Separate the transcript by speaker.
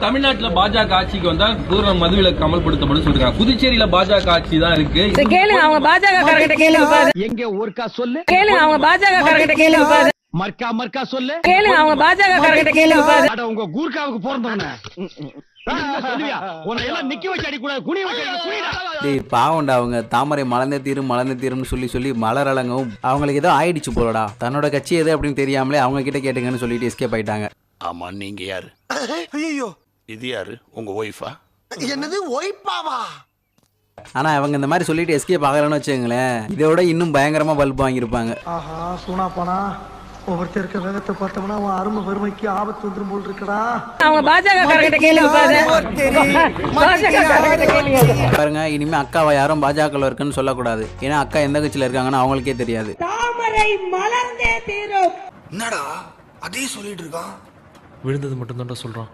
Speaker 1: தமிழ்நாட்டுல பாஜக ஆட்சிக்கு வந்தா பூர்ண மதுவிலக்கு அமல்படுத்தப்படும் சொல்றாங்க. புதுச்சேரியில பாஜக ஆட்சி தான் இருக்கு.
Speaker 2: கேளுங்க அவங்க பாஜக காரங்கிட்ட கேளுங்க.
Speaker 3: எங்க ஒருக்கா சொல்லு.
Speaker 2: கேளுங்க அவங்க பாஜக காரங்கிட்ட கேளுங்க.
Speaker 3: மர்க்கா சொல்லு.
Speaker 2: கேளுங்க அவங்க பாஜக காரங்கிட்ட கேளுங்க.
Speaker 3: அட உங்க கூர்க்காவுக்கு போறதவனே. சொல்லுவியா? உன்னை எல்லாம் நிக்க வச்சு அடி கூடாது. குனி வச்சு அடி குனிடா.
Speaker 4: டேய் பாவம்டா, அவங்க தாமரை மலர்ந்தே தீரும்னு சொல்லி மலரலங்கவும் அவங்களுக்கு ஏதோ ஆயிடுச்சு போலடா. தன்னோட கட்சி எது அப்படின்னு தெரியாமலே அவங்க கிட்ட கேட்டுங்கன்னு சொல்லிட்டு எஸ்கேப் ஆயிட்டாங்க.
Speaker 5: ஆமா, நீங்க யாரு? ஐயோ, இது யாரு? உங்க ஒய்ஃபா?
Speaker 6: என்னது ஒய்ஃபாவா?
Speaker 4: ஆனா அவங்க இந்த மாதிரி சொல்லிட்டு எஸ்கேப் ஆகலன்னு வச்சுங்களேன், இதோட இன்னும் பயங்கரமா பல்ப் வாங்கியிருப்பாங்க.
Speaker 6: ஆஹா, சூனா போனா ஒவ்வொருத்தர் இருக்க வேகத்தை பார்த்தோம்னா அவன் அருமை வறுமைக்கு ஆபத்து வந்துரும் போல் இருக்கடா.
Speaker 2: அவங்க பாஜக காரங்கிட்ட கேளுங்க.
Speaker 4: பாருங்க, இனிமே அக்காவை யாரும் பாஜகல இருக்குன்னு சொல்லக்கூடாது. ஏன்னா அக்கா எந்த கட்சியில இருக்காங்கன்னு அவங்களுக்கே தெரியாது.
Speaker 2: தாமரை மலர்ந்தே தீரும்.
Speaker 6: என்னடா அதே சொல்லிட்டு இருக்கான்.
Speaker 7: விழுந்தது மட்டும் தான் சொல்றான்.